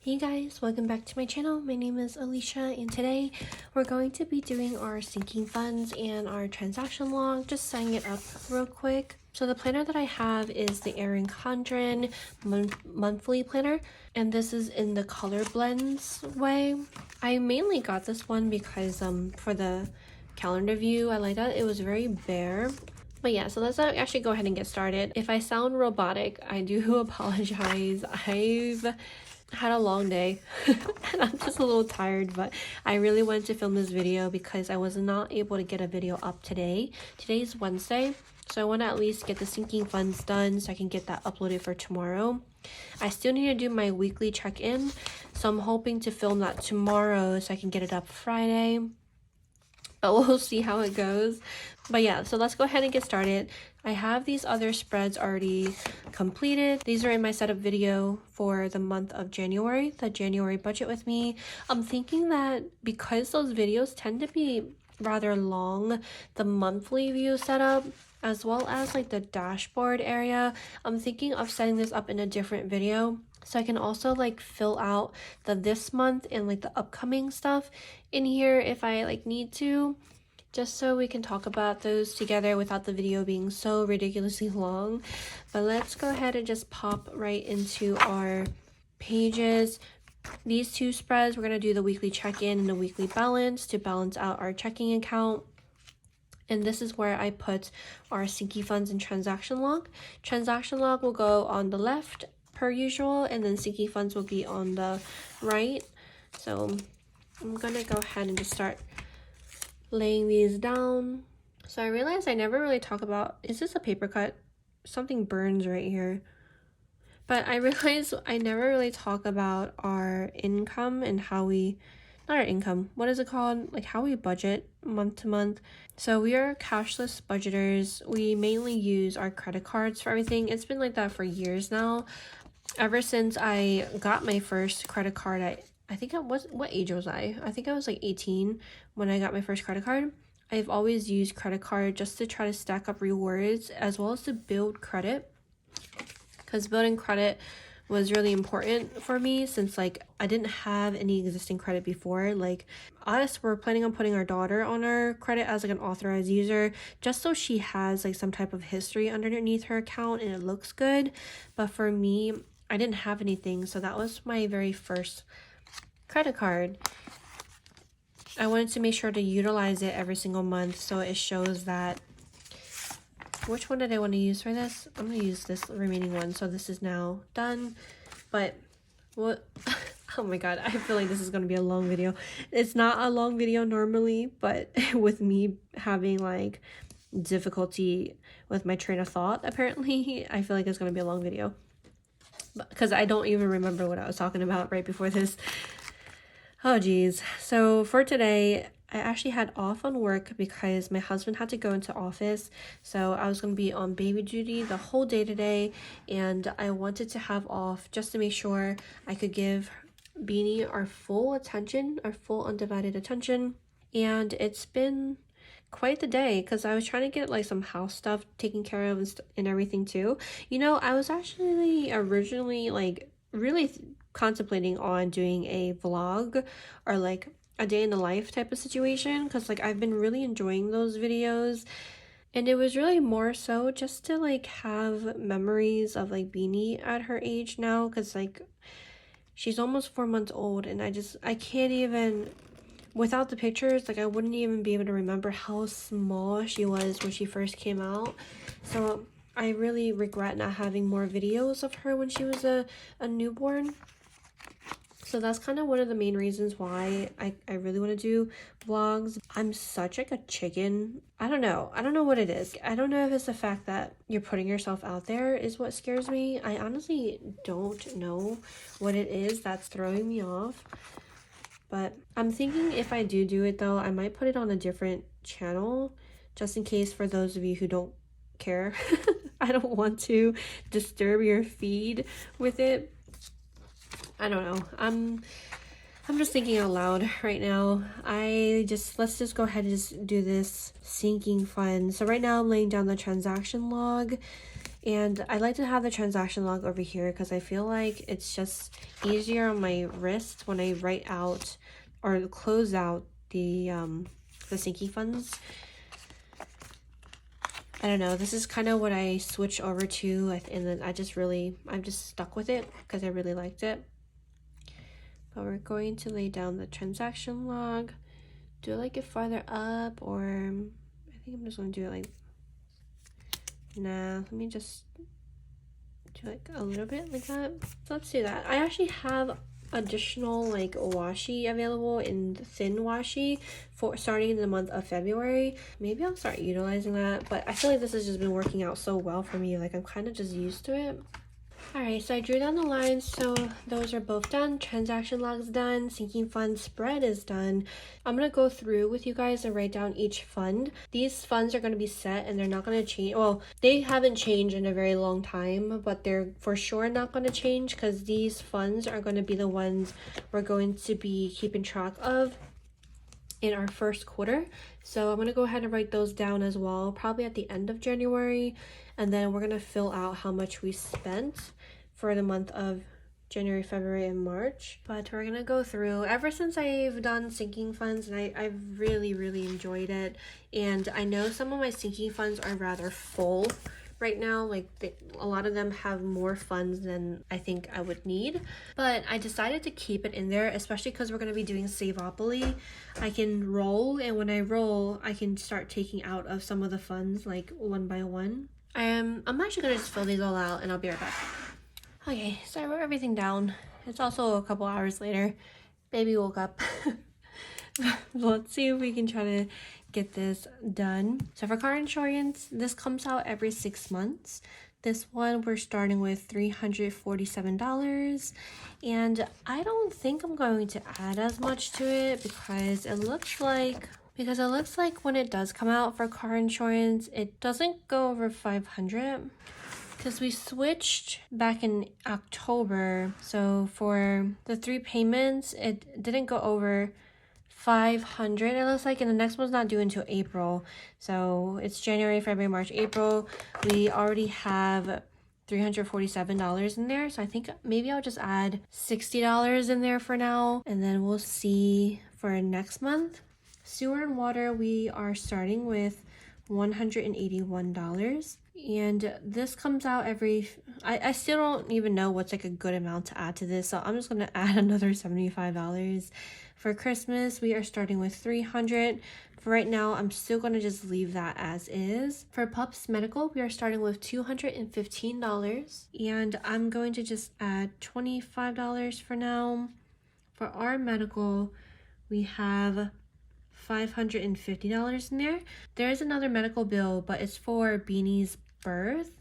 Hey guys, welcome back to my channel. My name is Alicia and today we're going to be doing our sinking funds and our transaction log, just setting it up real quick. So the planner that I have is the Erin Condren monthly planner, and this is in the color blends way. I mainly got this one because for the calendar view, I like that it was very bare. But yeah, so let's actually go ahead and get started. If I sound robotic, I do apologize. I've had a long day and I'm just a little tired, but I really wanted to film this video because I was not able to get a video up today. Today's Wednesday, so I want to at least get the sinking funds done so I can get that uploaded for tomorrow. I still need to do my weekly check-in, so I'm hoping to film that tomorrow so I can get it up Friday. But we'll see how it goes. But yeah, so let's go ahead and get started. I have these other spreads already completed. These are in my setup video for the month of January, the January budget with me. I'm thinking that because those videos tend to be rather long, the monthly view setup as well as like the dashboard area, I'm thinking of setting this up in a different video so I can also like fill out the this month and like the upcoming stuff in here if I like need to, just so we can talk about those together without the video being so ridiculously long. But let's go ahead and just pop right into our pages. These two spreads, we're going to do the weekly check-in and the weekly balance to balance out our checking account. And this is where I put our sinking funds and transaction log. Transaction log will go on the left per usual, and then sinking funds will be on the right. So I'm gonna go ahead and just start laying these down. So I realized I never really talk about, is this a paper cut? Something burns right here. But I realized I never really talk about our income and how we, not our income, what is it called? Like how we budget month to month. So we are cashless budgeters. We mainly use our credit cards for everything. It's been like that for years now. Ever since I got my first credit card, I think I was, what age was I? I think I was like 18 when I got my first credit card. I've always used credit card just to try to stack up rewards as well as to build credit, because building credit was really important for me since like I didn't have any existing credit before. Like us, we're planning on putting our daughter on our credit as like an authorized user just so she has like some type of history underneath her account and it looks good. But for me, I didn't have anything, so that was my very first credit card. I wanted to make sure to utilize it every single month so it shows that. Which one did I want to use for this? I'm going to use this remaining one. So this is now done. But what? Oh my god, I feel like this is going to be a long video. It's not a long video normally, but with me having like difficulty with my train of thought, apparently, I feel like it's going to be a long video. Because I don't even remember what I was talking about right before this. Oh geez. So for today, I actually had off on work because my husband had to go into office, so I was going to be on baby duty the whole day today, and I wanted to have off just to make sure I could give Beanie our full attention, our full undivided attention. And it's been quite the day because I was trying to get like some house stuff taken care of and everything too. You know, I was actually originally like really contemplating on doing a vlog or like a day in the life type of situation, because like I've been really enjoying those videos, and it was really more so just to like have memories of like Beanie at her age now, because like she's almost 4 months old, and I can't even, without the pictures, like I wouldn't even be able to remember how small she was when she first came out. So I really regret not having more videos of her when she was a newborn. So that's kind of one of the main reasons why I really want to do vlogs. I'm such like a chicken. I don't know what it is. I don't know if it's the fact that you're putting yourself out there is what scares me. I honestly don't know what it is that's throwing me off. But I'm thinking if I do it though, I might put it on a different channel just in case, for those of you who don't care. I don't want to disturb your feed with it. I don't know. I'm just thinking out loud right now. Let's just go ahead and just do this sinking fund. So right now I'm laying down the transaction log, And I like to have the transaction log over here because I feel like it's just easier on my wrist when I write out or close out the sinking funds. I don't know, this is kind of what I switched over to, and then I'm just stuck with it because I really liked it. But we're going to lay down the transaction log. Do I like it farther up, or I think I'm just going to do it like, nah, let me just do like a little bit like that. So let's do that. I actually have additional like washi available in thin washi for starting in the month of February. Maybe I'll start utilizing that, but I feel like this has just been working out so well for me. Like I'm kind of just used to it. Alright, so I drew down the lines, so those are both done. Transaction log's done. Sinking fund spread is done. I'm going to go through with you guys and write down each fund. These funds are going to be set and they're not going to change. Well, they haven't changed in a very long time, but they're for sure not going to change because these funds are going to be the ones we're going to be keeping track of in our first quarter. So I'm going to go ahead and write those down as well, probably at the end of January. And then we're going to fill out how much we spent for the month of January, February, and March. But we're going to go through, ever since I've done sinking funds, and I've really, really enjoyed it. And I know some of my sinking funds are rather full right now. Like a lot of them have more funds than I think I would need, but I decided to keep it in there, especially because we're going to be doing Saveopoly. I can roll, and when I roll I can start taking out of some of the funds like one by one. I'm actually going to just fill these all out and I'll be right back. Okay, so I wrote everything down. It's also a couple hours later. Baby woke up. Let's see if we can try to get this done. So for car insurance, this comes out every 6 months. This one we're starting with $347, and I don't think I'm going to add as much to it because it looks like when it does come out for car insurance, it doesn't go over 500 because we switched back in October. So for the 3 payments, it didn't go over 500, it looks like, and the next one's not due until April. So it's January, February, March, April. We already have $347 in there, so I think maybe I'll just add $60 in there for now, and then we'll see for next month. Sewer and water, we are starting with $181, and this comes out every, I still don't even know what's like a good amount to add to this, so I'm just gonna add another $75. For Christmas, we are starting with $300. For right now, I'm still going to just leave that as is. For Pups Medical, we are starting with $215. And I'm going to just add $25 for now. For our medical, we have $550 in there. There is another medical bill, but it's for Beanie's birth.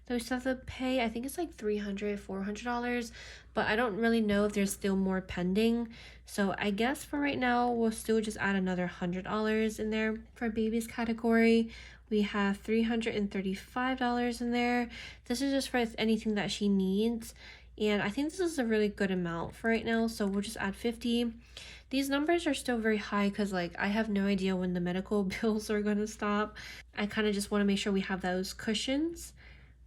So we still have to pay, I think it's like $300, $400, but I don't really know if there's still more pending. So I guess for right now, we'll still just add another $100 in there. For babies category, we have $335 in there. This is just for anything that she needs. And I think this is a really good amount for right now. So we'll just add 50. These numbers are still very high because like I have no idea when the medical bills are going to stop. I kind of just want to make sure we have those cushions.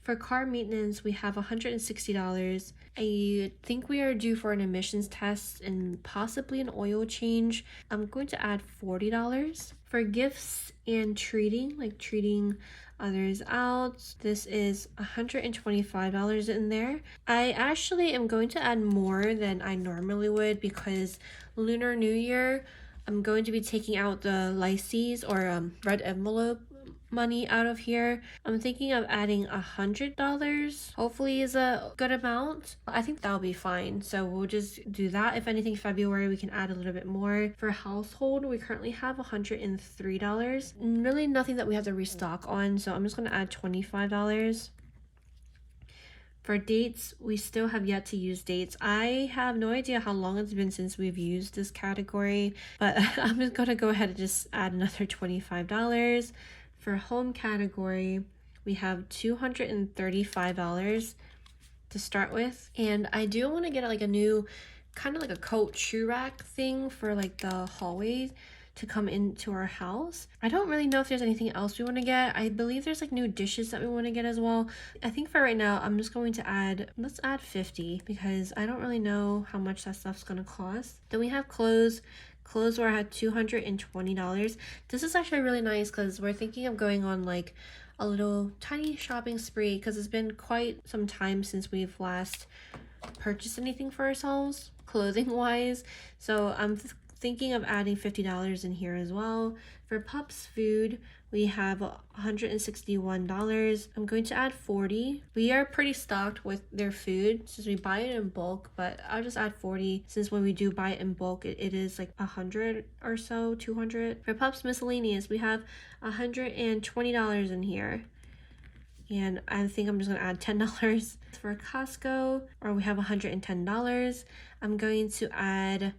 For car maintenance, we have $160. I think we are due for an emissions test and possibly an oil change. I'm going to add $40. For gifts and treating, like treating others out, this is $125 in there. I actually am going to add more than I normally would because Lunar New Year, I'm going to be taking out the lyces or red envelope money out of here. I'm thinking of adding $100. Hopefully is a good amount. I think that'll be fine, so we'll just do that. If anything, February we can add a little bit more. For household, we currently have $103. Really nothing that we have to restock on, so I'm just going to add $25. For dates, we still have yet to use dates. I have no idea how long it's been since we've used this category, but I'm just going to go ahead and just add another $25. For home category, we have $235 to start with. And I do want to get like a new, kind of like a coat shoe rack thing for like the hallway to come into our house. I don't really know if there's anything else we want to get. I believe there's like new dishes that we want to get as well. I think for right now, I'm just going to let's add 50 because I don't really know how much that stuff's going to cost. Then we have clothes. Clothes were at $220. This is actually really nice because we're thinking of going on like a little tiny shopping spree because it's been quite some time since we've last purchased anything for ourselves clothing wise. So I'm thinking of adding $50 in here as well. For pups food, we have $161. I'm going to add 40. We are pretty stocked with their food since we buy it in bulk, but I'll just add 40 since when we do buy it in bulk, it is like 100 or so, 200. For pups miscellaneous, we have $120 in here. And I think I'm just gonna add $10 for Costco, or we have $110. I'm going to add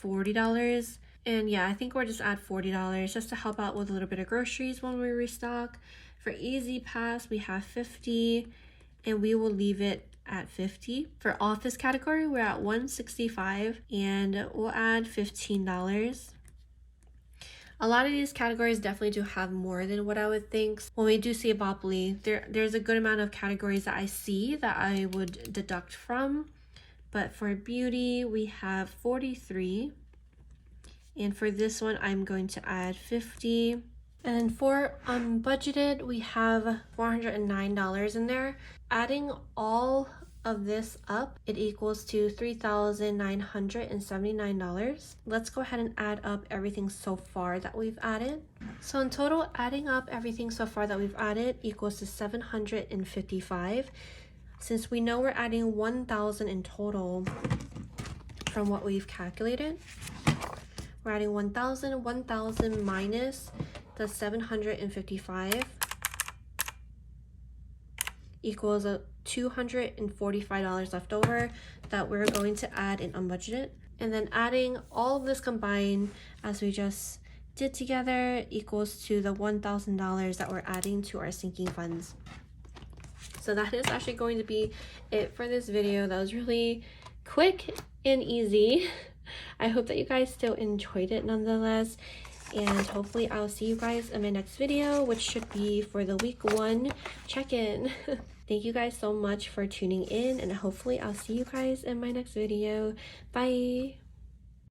$40. And yeah, I think we'll just add $40 just to help out with a little bit of groceries when we restock. For Easy Pass, we have 50, and we will leave it at 50. For office category, we're at 165, and we'll add $15. A lot of these categories definitely do have more than what I would think. When we do see a Bopley, there's a good amount of categories that I see that I would deduct from. But for beauty, we have 43. And for this one, I'm going to add 50. And for unbudgeted, we have $409 in there. Adding all of this up, it equals to $3,979. Let's go ahead and add up everything so far that we've added. So in total, adding up everything so far that we've added equals to $755. Since we know we're adding $1,000 in total from what we've calculated, we're adding $1,000 minus the 755 equals a $245 left over that we're going to add in unbudgeted. And then adding all of this combined as we just did together equals to the $1,000 that we're adding to our sinking funds. So that is actually going to be it for this video. That was really quick and easy. I hope that you guys still enjoyed it nonetheless. And hopefully I'll see you guys in my next video, which should be for the week 1 check-in. Thank you guys so much for tuning in, and hopefully I'll see you guys in my next video. Bye!